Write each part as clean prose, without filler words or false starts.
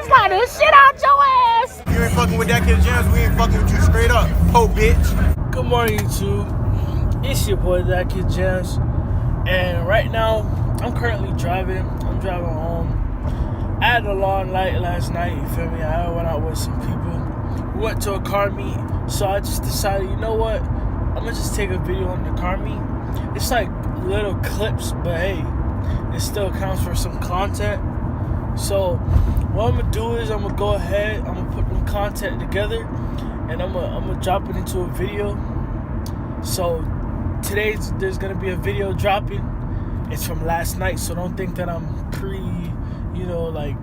slide this shit out your ass. You ain't fucking with that kid Jams, we ain't fucking with you straight up, po bitch. Good morning, YouTube. It's your boy, That Kid Jams. And right now, I'm currently driving. I'm driving home. I had a long night last night, you feel me? I went out with some people. We went to a car meet, so I just decided, you know what? I'm gonna just take a video on the car meet. It's like little clips, but hey, it still counts for some content. So what I'm gonna do is I'm gonna go ahead, I'm gonna put them content together, and I'm gonna drop it into a video. So today there's gonna be a video dropping. It's from last night, so don't think that I'm like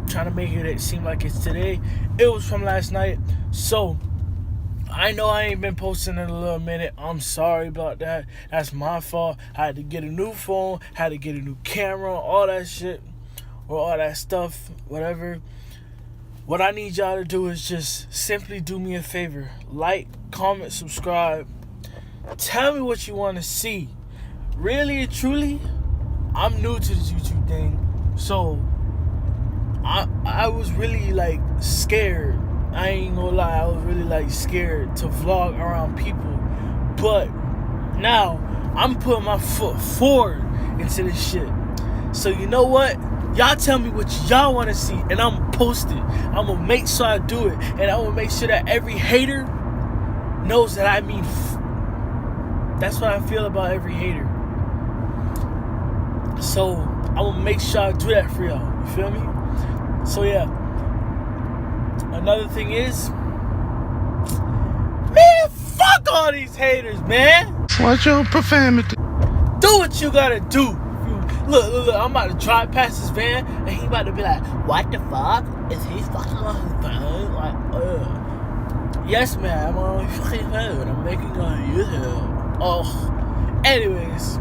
trying to make it seem like it's today. It was from last night. So I know I ain't been posting in a little minute. I'm sorry about that. That's my fault. I had to get a new phone, had to get a new camera, all that shit, or all that stuff, whatever. What I need y'all to do is just simply do me a favor. Like, comment, subscribe. Tell me what you want to see. Really and truly, I'm new to this YouTube thing. So I was really like scared. I ain't gonna lie, I was really like scared to vlog around people. But now I'm putting my foot forward into this shit. So you know what? Y'all tell me what y'all want to see, and I'm gonna post it. I'm gonna make sure I do it, and I'm gonna make sure that every hater knows that I mean. That's what I feel about every hater. So I'm gonna make sure I do that for y'all. You feel me? So yeah. Another thing is, man, fuck all these haters, man. Watch your profanity. Do what you gotta do. Look, I'm about to drive past this van, and he about to be like, what the fuck? Is he fucking on his phone? Like, yes, man, I'm on my fucking phone. I'm making a YouTube. Oh, anyways.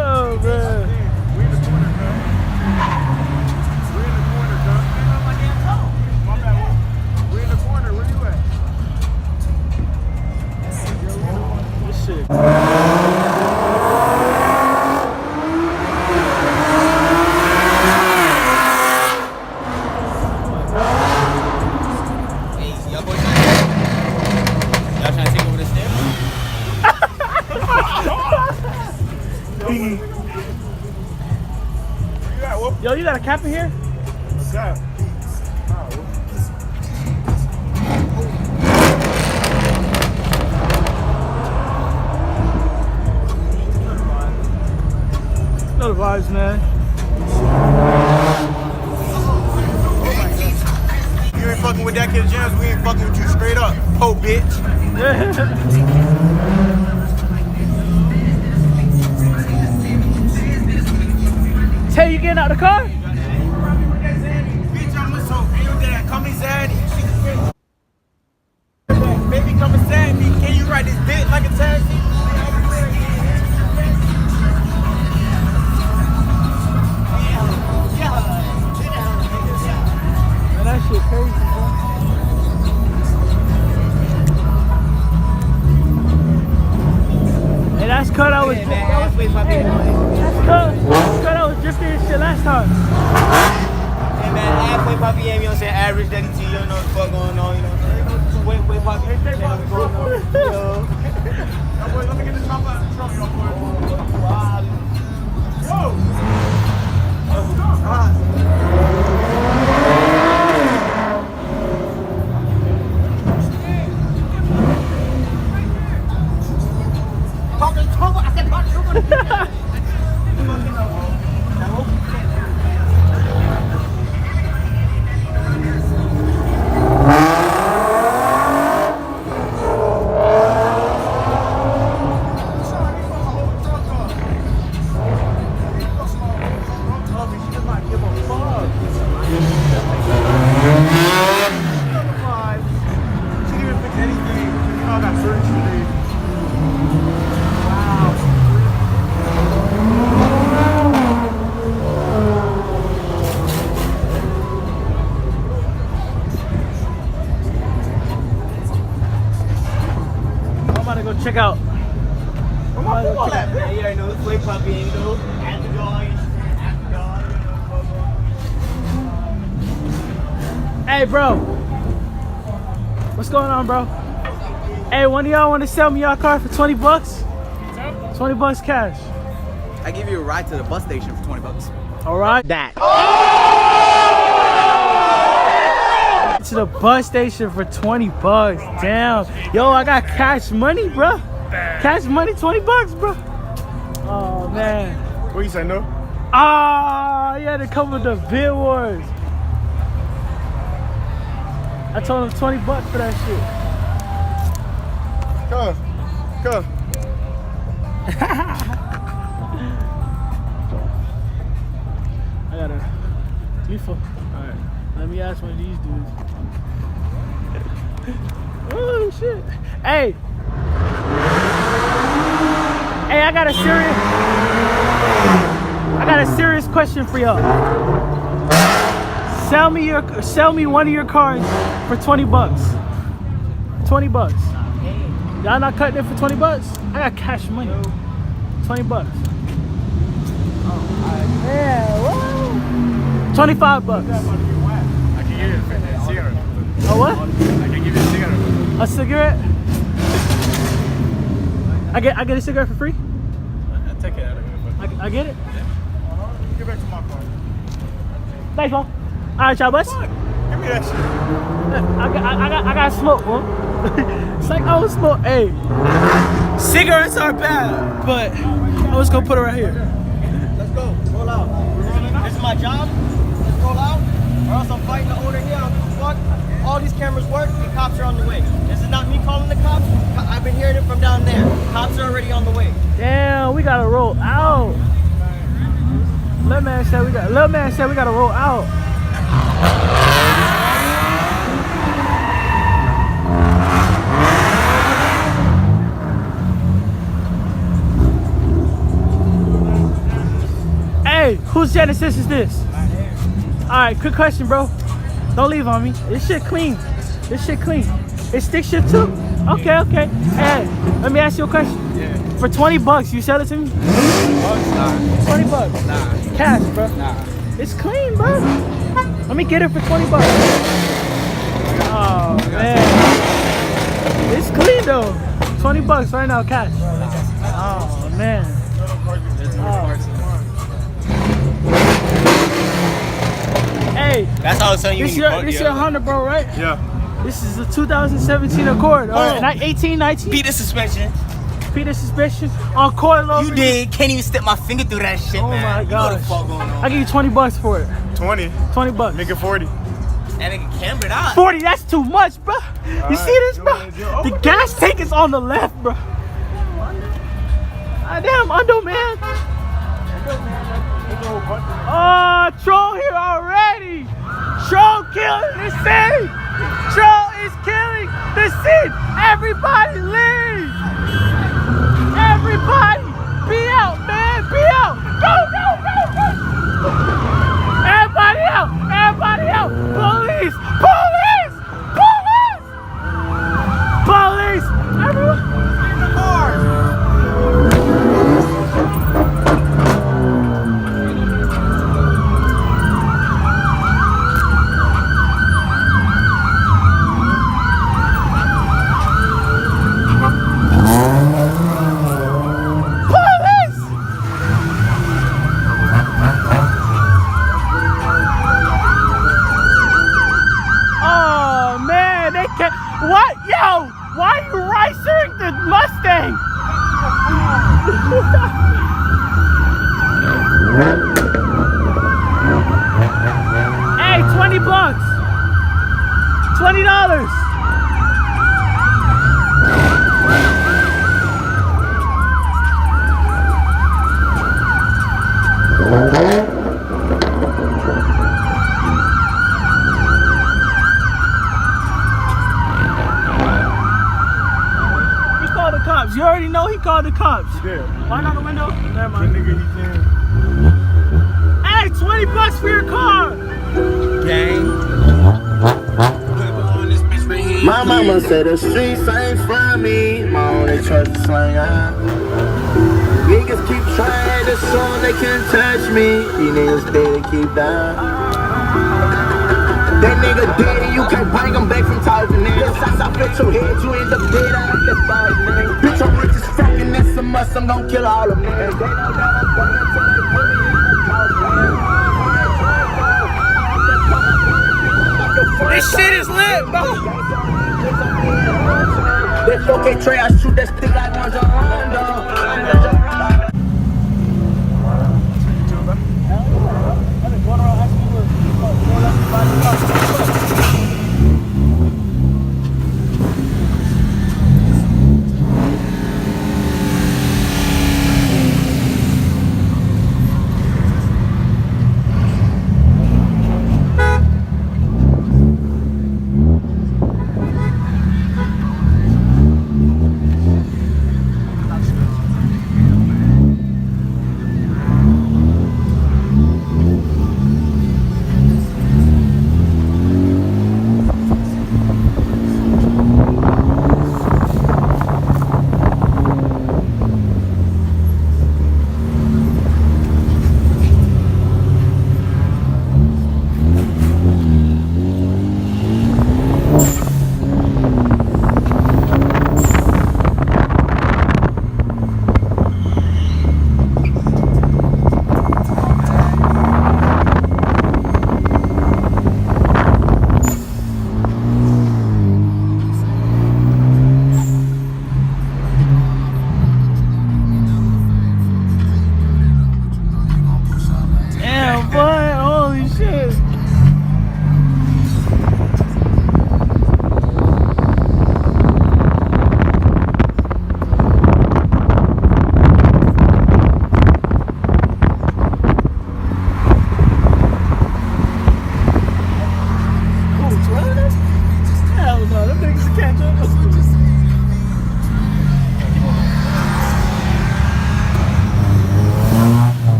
Oh man. We in the corner, bro. We in the corner, bro. My bad. We in the corner, where you at? This shit. Yo, you got a cap in here? What's that? No vibes, man. You ain't fucking with that kid Jams, we ain't fucking with you straight up, po bitch. Tay, you getting out of the car? Baby, come and send me. Can you ride this dick like a taxi? Man, that shit crazy, bro. Hey, that's cut I was drifting and shit last time. Hey man, halfway Poppy gave me, you know what I'm saying, average daddy T, you don't know what the fuck going on, you know what I'm saying? Wait, Poppy, hey, say Poppy, going on, yo. Yo, boy, let me get the top out of the truck, yo, boy. Wow. Yo! I said Poppy, halfway puppy ain't go. After dog. Hey, bro. What's going on, bro? Hey, one of y'all want to sell me your car for 20 bucks? 20 bucks cash. I give you a ride to the bus station for 20 bucks. All right. That. To the bus station for 20 bucks. Damn. Yo, I got cash money, bro. Cash money, 20 bucks, bro. Oh, man. What you say, no? Ah, you had to come with the bid wars. I told him 20 bucks for that shit. Come. I got a lethal. Alright, let me ask one of these dudes. Oh shit. Hey, I got a serious question for y'all. Sell me one of your cars for 20 bucks. 20 bucks. Y'all not cutting it for 20 bucks? I got cash money. 20 bucks. Oh, yeah, whoa. 25 bucks. I can give you a cigarette. Oh, what? I can give you a cigarette. A cigarette? I get a cigarette for free? Take it out of here. I get it? Get back to my car. Thanks, bro. All right, y'all, bus. Give me that shit. I got smoke, bro. It's like I was smoke. Hey, cigarettes are bad, but I'm just gonna put it right here. Let's go. Roll out. This is my job. Let's roll out. Or else I'm fighting the owner here. I don't give a fuck. All these cameras work. The cops are on the way. This is not me calling the cops. I've been hearing it from down there. Cops are already on the way. Damn, we gotta roll out. Little man said we gotta roll out. Hey, whose Genesis is this? Alright, quick question, bro. Don't leave on me. This shit clean. It's stick shift too? Okay. Hey, let me ask you a question. Yeah. For 20 bucks, you sell it to me? Nah. 20 bucks. Nah. Cash, bro. Nah. It's clean, bro. Let me get it for 20 bucks. Oh, man. It's clean, though. 20 bucks right now, cash. Oh, man. Hey, That's all I'm telling you. this your Honda, bro, right? Yeah. This is a 2017 Accord. Oh. 18, 19. Beat the suspension. Peter suspension on coil. You did. Can't even stick my finger through that shit, Oh man. my You know what the gosh. fuck going on. I give you 20 bucks for it. 20. 20 bucks. Make it 40. That nigga cambered out. 40, that's too much, bro. You see this, bro? The gas tank is on the left, bro. Damn, Undo, man. Oh, Troll here already. Troll killing the scene. Troll is killing the scene. Everybody leave. Everybody be out, man. Be out. Go. Everybody out. Police. Everyone. In the cars. What? Yo! Why are you racing the Mustang? Hey, 20 bucks. $20. You already know he called the cops. He did. Why not the window? Never Good mind. nigga, he can. Hey, 20 bucks for your car. Gang. My mama said the streets ain't for me. My only choice is slang. Niggas keep Try this song, they can't touch me. These niggas stay to keep down. That nigga dead, you can't bring him back from talking. Nigga, since I put your head, you end up dead. I like that five, nigga. Bitch, I'm rich as fuck, and that's a must. I'm gon' kill all of them niggas. They know that I'm going to the put me in the house, man. This shit is lit, bro. That 4K tray, I shoot that stick like one's on Rondo.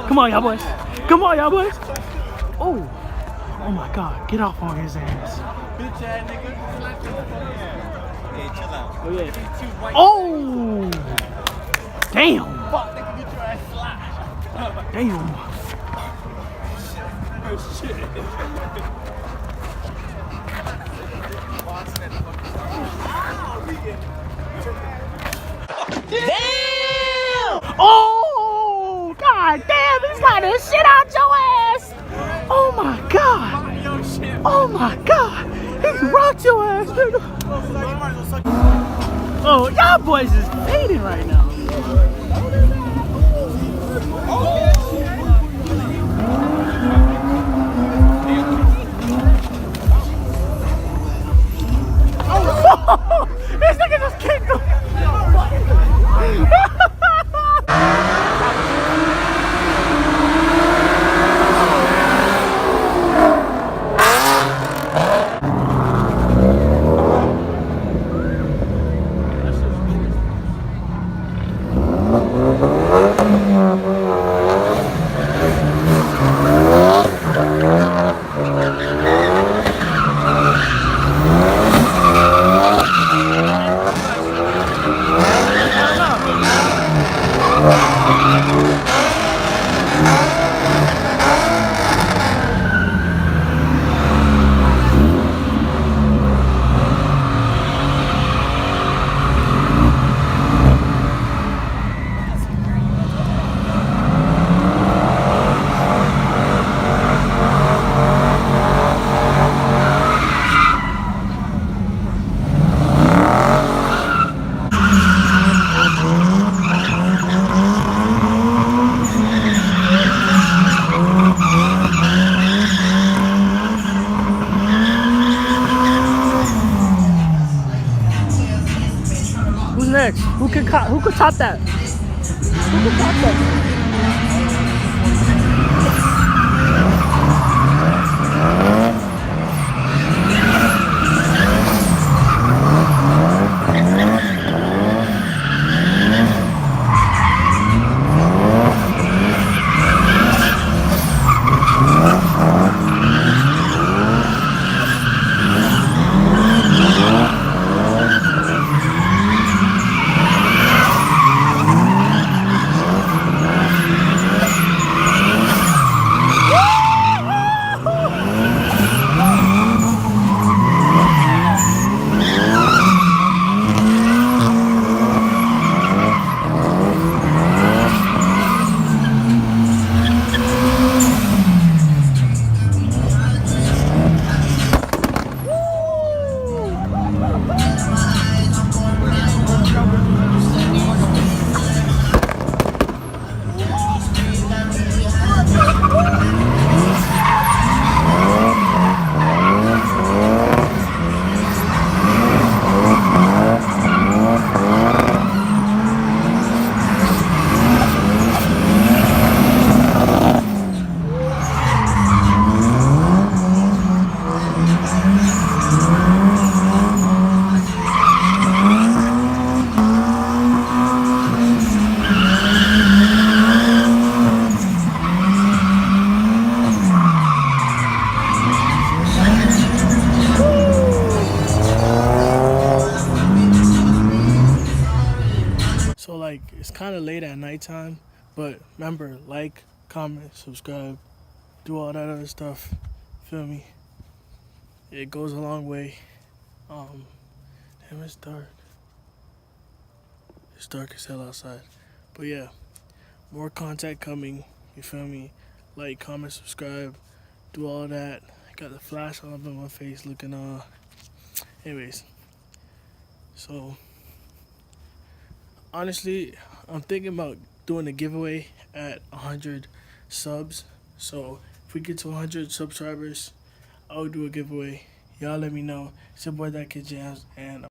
Come on, y'all boys. Come on, y'all boys. Oh. Oh my God. Get off on his ass. Bitch ass nigga. Hey, chill out. Oh yeah. Oh. Damn. Fuck, nigga, get your ass slapped. Damn. Oh shit. Damn! Oh, God damn, he's like the shit out your ass! Oh my God! Oh my God! He rocked your ass, nigga! Oh, y'all boys is fading right now. This nigga just kicked him! Who could top that? Who could top that? So like it's kind of late at nighttime, but remember, like, comment, subscribe, do all that other stuff. Feel me? It goes a long way. Damn, it's dark. It's dark as hell outside. But yeah, more content coming. You feel me? Like, comment, subscribe, do all that. I got the flash all up in my face looking anyways. So honestly, I'm thinking about doing a giveaway at 100 subs. So if we get to 100 subscribers, I'll do a giveaway. Y'all let me know. It's your boy, That Kid Jams, and